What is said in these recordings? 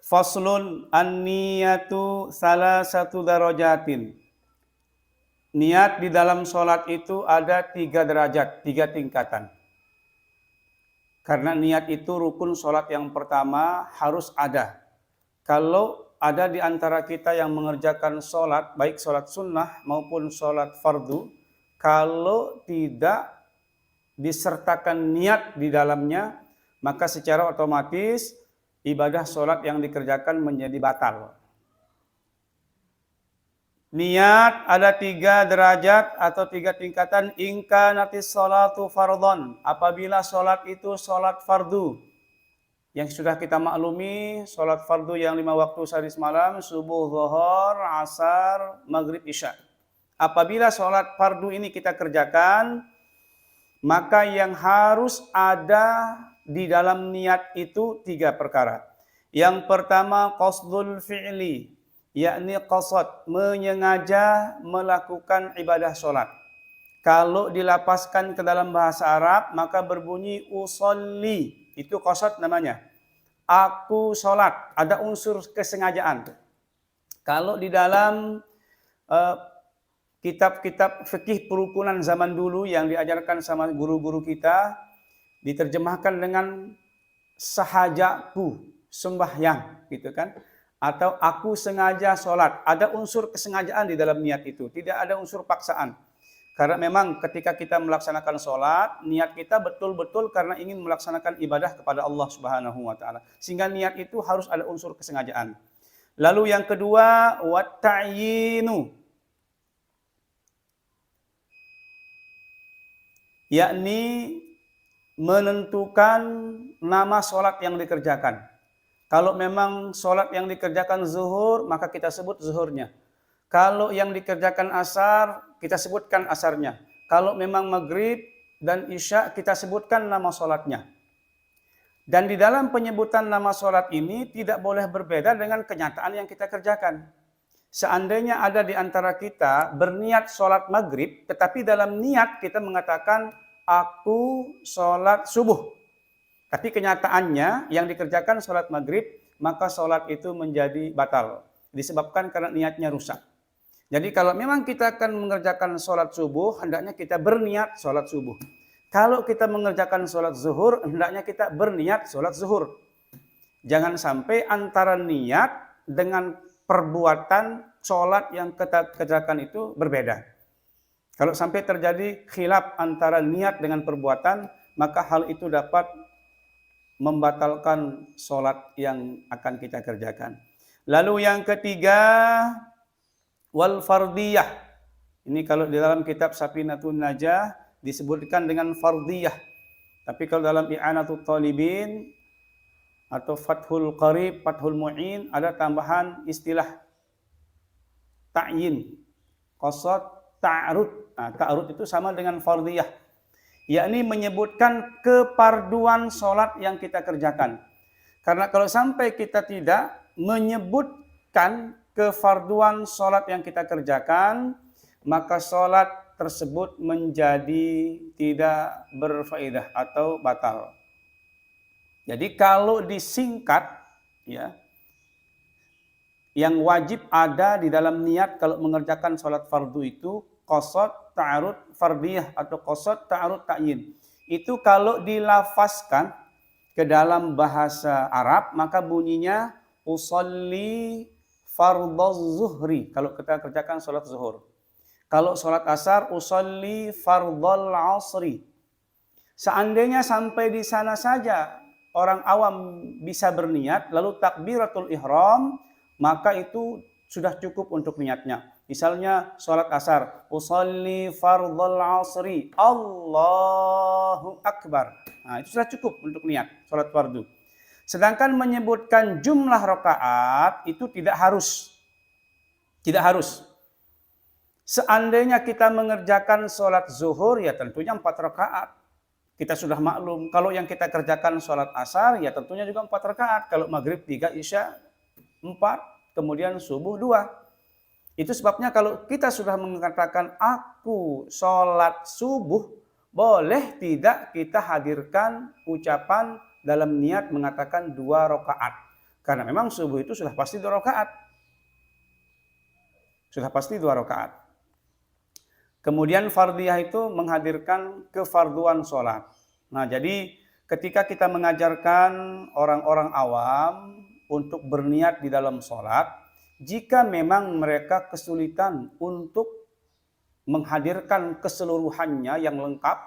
Faslun an-niyatu salasatu darajatin. Niat di dalam sholat itu ada 3 derajat, 3 tingkatan. Karena niat itu rukun sholat yang pertama harus ada. Kalau ada di antara kita yang mengerjakan sholat, baik sholat sunnah maupun sholat fardu, kalau tidak disertakan niat di dalamnya, maka secara otomatis ibadah sholat yang dikerjakan menjadi batal. Niat ada 3 derajat atau 3 tingkatan. Ingka natis sholatu fardhon. Apabila sholat itu sholat fardu. Yang sudah kita maklumi, sholat fardu yang 5 waktu sehari semalam, subuh, zuhur, asar, maghrib, isya. Apabila sholat fardu ini kita kerjakan, maka yang harus ada di dalam niat itu 3 perkara. Yang pertama, qasdul fi'li, yakni qasad, menyengaja melakukan ibadah sholat. Kalau dilapaskan ke dalam bahasa Arab, maka berbunyi usolli, itu qasad namanya. Aku sholat, ada unsur kesengajaan. Kalau di dalam kitab-kitab fikih perukunan zaman dulu yang diajarkan sama guru-guru kita, diterjemahkan dengan sahajaku, sembahyang, gitu kan? Atau aku sengaja sholat. Ada unsur kesengajaan di dalam niat itu, tidak ada unsur paksaan. Karena memang ketika kita melaksanakan sholat, niat kita betul-betul karena ingin melaksanakan ibadah kepada Allah Subhanahu wa Ta'ala. Sehingga niat itu harus ada unsur kesengajaan. Lalu yang kedua, wat ta'yinu, yakni menentukan nama sholat yang dikerjakan. Kalau memang sholat yang dikerjakan zuhur, maka kita sebut zuhurnya. Kalau yang dikerjakan asar, kita sebutkan asarnya. Kalau memang maghrib dan isya, kita sebutkan nama sholatnya. Dan di dalam penyebutan nama sholat ini tidak boleh berbeda dengan kenyataan yang kita kerjakan. Seandainya ada di antara kita berniat sholat maghrib, tetapi dalam niat kita mengatakan, aku sholat subuh. Tapi kenyataannya yang dikerjakan sholat maghrib, maka sholat itu menjadi batal. Disebabkan karena niatnya rusak. Jadi kalau memang kita akan mengerjakan sholat subuh, hendaknya kita berniat sholat subuh. Kalau kita mengerjakan sholat zuhur, hendaknya kita berniat sholat zuhur. Jangan sampai antara niat dengan perbuatan sholat yang kita kerjakan itu berbeda. Kalau sampai terjadi khilaf antara niat dengan perbuatan, maka hal itu dapat membatalkan sholat yang akan kita kerjakan. Lalu yang ketiga, wal fardiyah. Ini kalau di dalam kitab Safinatun Najah disebutkan dengan fardiyah. Tapi kalau dalam I'anatul Talibin atau Fathul Qarib, Fathul Mu'in, ada tambahan istilah ta'yin, qasad, ta'arud. Nah, ta'arud itu sama dengan fardiyah, yakni menyebutkan keparduan sholat yang kita kerjakan. Karena kalau sampai kita tidak menyebutkan kefarduan sholat yang kita kerjakan, maka sholat tersebut menjadi tidak berfaedah atau batal. Jadi kalau disingkat, ya, yang wajib ada di dalam niat kalau mengerjakan sholat fardu itu qasad, ta'arud, fardiyah atau qasad, ta'arud, ta'yin. Itu kalau dilafazkan ke dalam bahasa Arab, maka bunyinya usolli fardhoz zuhri. Kalau kita kerjakan sholat zuhur. Kalau sholat asar, usolli fardhol asri. Seandainya sampai di sana saja orang awam bisa berniat, lalu takbiratul ihram, maka itu sudah cukup untuk niatnya. Misalnya sholat asar, usolli fardhol asri, Allahu Akbar. Nah, itu sudah cukup untuk niat sholat fardu. Sedangkan menyebutkan jumlah rakaat itu tidak harus. Tidak harus. Seandainya kita mengerjakan sholat zuhur, ya tentunya 4 rakaat. Kita sudah maklum. Kalau yang kita kerjakan sholat asar, ya tentunya juga 4 rakaat. Kalau maghrib 3, isya 4, kemudian subuh 2. Itu sebabnya kalau kita sudah mengatakan aku sholat subuh, boleh tidak kita hadirkan ucapan dalam niat mengatakan 2 rakaat. Karena memang subuh itu sudah pasti 2 rakaat. Sudah pasti 2 rakaat. Kemudian fardhiyah itu menghadirkan kefarduan sholat. Nah, jadi ketika kita mengajarkan orang-orang awam untuk berniat di dalam sholat, jika memang mereka kesulitan untuk menghadirkan keseluruhannya yang lengkap,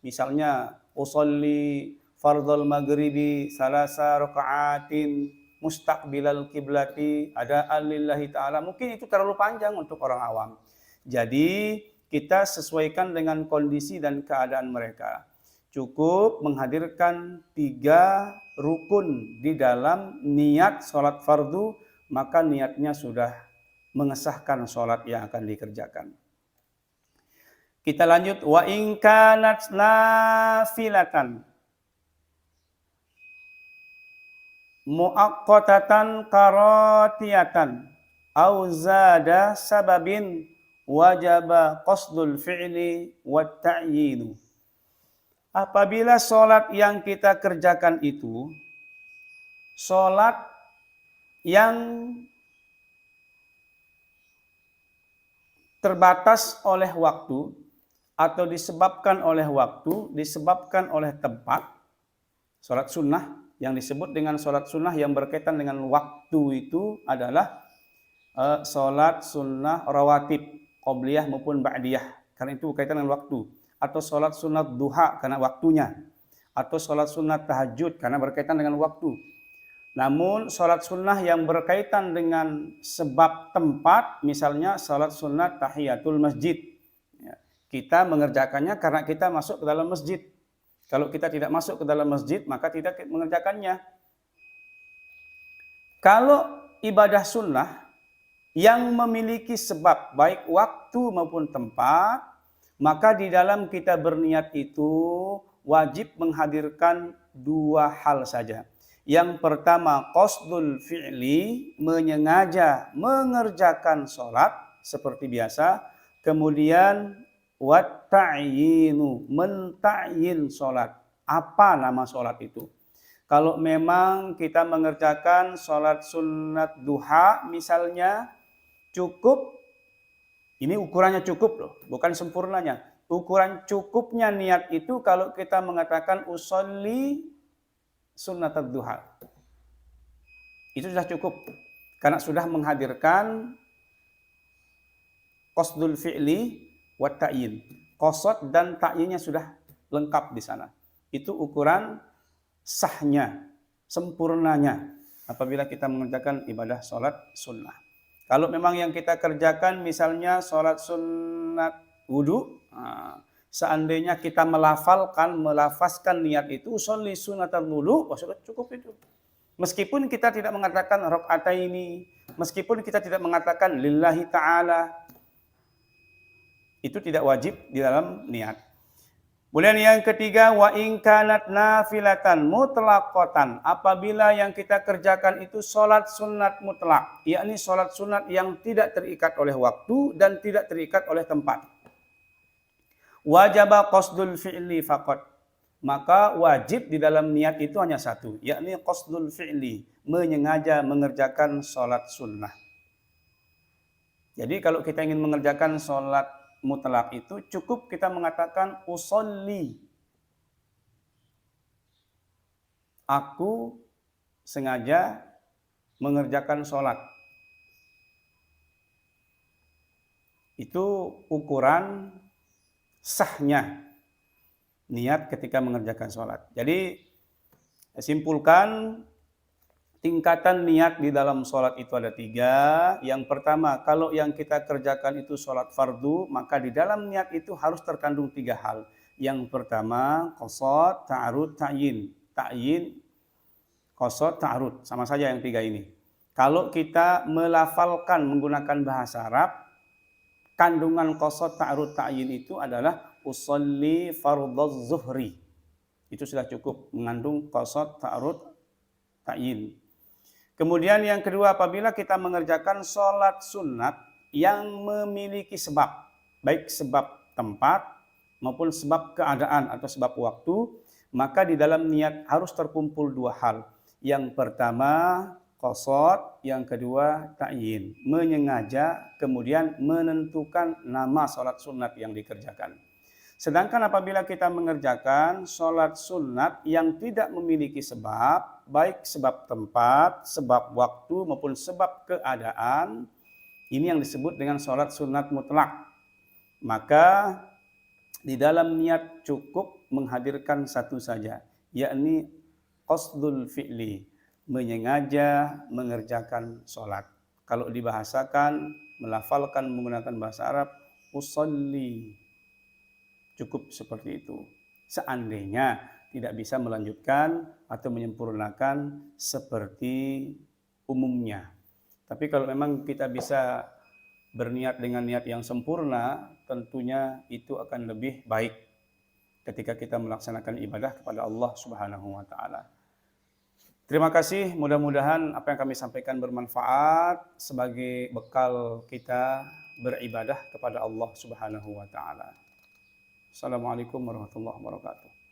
misalnya usolli fardhal maghribi salasa raka'atin mustaqbilal kiblati ada alillahi ta'ala, mungkin itu terlalu panjang untuk orang awam. Jadi kita sesuaikan dengan kondisi dan keadaan mereka. Cukup menghadirkan 3 rukun di dalam niat sholat fardu, maka niatnya sudah mengesahkan sholat yang akan dikerjakan. Kita lanjut, wa in kanat nafilatan muaqqatatan qaratiyatan au zada sababin wajaba qasdul fi'li wat ta'yinu. Apabila sholat yang kita kerjakan itu sholat yang terbatas oleh waktu atau disebabkan oleh waktu, disebabkan oleh tempat, sholat sunnah yang disebut dengan sholat sunnah yang berkaitan dengan waktu itu adalah sholat sunnah rawatib, qobliyah maupun ba'diyah, karena itu berkaitan dengan waktu. Atau sholat sunat duha karena waktunya, atau sholat sunat tahajud karena berkaitan dengan waktu. Namun sholat sunnah yang berkaitan dengan sebab tempat, misalnya sholat sunat tahiyatul masjid, kita mengerjakannya karena kita masuk ke dalam masjid. Kalau kita tidak masuk ke dalam masjid, maka tidak mengerjakannya. Kalau ibadah sunnah yang memiliki sebab baik waktu maupun tempat, maka di dalam kita berniat itu wajib menghadirkan 2 hal saja. Yang pertama, qasdul fi'li, menyengaja mengerjakan sholat seperti biasa. Kemudian wat ta'yinu, menta'yin sholat. Apa nama sholat itu? Kalau memang kita mengerjakan sholat sunat duha misalnya, cukup. Ini ukurannya cukup loh, bukan sempurnanya. Ukuran cukupnya niat itu kalau kita mengatakan usolli sunat duha. Itu sudah cukup. Karena sudah menghadirkan qasdul fi'li wa ta'yin. Qasad dan ta'yinnya sudah lengkap di sana. Itu ukuran sahnya, sempurnanya apabila kita mengerjakan ibadah sholat sunnah. Kalau memang yang kita kerjakan misalnya sholat sunat wudhu, seandainya kita melafazkan niat itu, usolli sunatal wudhu, sudah cukup itu. Meskipun kita tidak mengatakan rakaataini, meskipun kita tidak mengatakan lillahi ta'ala, itu tidak wajib di dalam niat. Kemudian yang ketiga, wa in kanat nafilatan mutlaqatan, apabila yang kita kerjakan itu sholat sunat mutlak, yakni sholat sunat yang tidak terikat oleh waktu dan tidak terikat oleh tempat. Wajaba qasdul fi'li faqat, maka wajib di dalam niat itu hanya satu, yakni qasdul fi'li, menyengaja mengerjakan sholat sunnah. Jadi kalau kita ingin mengerjakan sholat mutlak itu cukup kita mengatakan usolli, aku sengaja mengerjakan sholat. Itu ukuran sahnya niat ketika mengerjakan sholat. Jadi simpulkan, tingkatan niat di dalam sholat itu ada 3. Yang pertama, kalau yang kita kerjakan itu sholat fardu, maka di dalam niat itu harus terkandung 3 hal. Yang pertama, qasad, ta'arud, ta'yin. Ta'yin, qasad, ta'arud. Sama saja yang 3 ini. Kalau kita melafalkan menggunakan bahasa Arab, kandungan qasad, ta'arud, ta'yin itu adalah usolli fardhaz zuhri. Itu sudah cukup mengandung qasad, ta'arud, ta'yin. Kemudian yang kedua, apabila kita mengerjakan sholat sunat yang memiliki sebab, baik sebab tempat maupun sebab keadaan atau sebab waktu, maka di dalam niat harus terkumpul 2 hal. Yang pertama, qasad, yang kedua ta'yin, menyengaja kemudian menentukan nama sholat sunat yang dikerjakan. Sedangkan apabila kita mengerjakan sholat sunat yang tidak memiliki sebab, baik sebab tempat, sebab waktu maupun sebab keadaan, ini yang disebut dengan sholat sunat mutlak. Maka di dalam niat cukup menghadirkan satu saja, yakni qasdul fi'li, menyengaja mengerjakan sholat. Kalau dibahasakan, melafalkan menggunakan bahasa Arab, usolli. Cukup seperti itu. Seandainya tidak bisa melanjutkan atau menyempurnakan seperti umumnya. Tapi kalau memang kita bisa berniat dengan niat yang sempurna, tentunya itu akan lebih baik ketika kita melaksanakan ibadah kepada Allah Subhanahu wa taala. Terima kasih, mudah-mudahan apa yang kami sampaikan bermanfaat sebagai bekal kita beribadah kepada Allah Subhanahu wa taala. Assalamualaikum warahmatullahi wabarakatuh.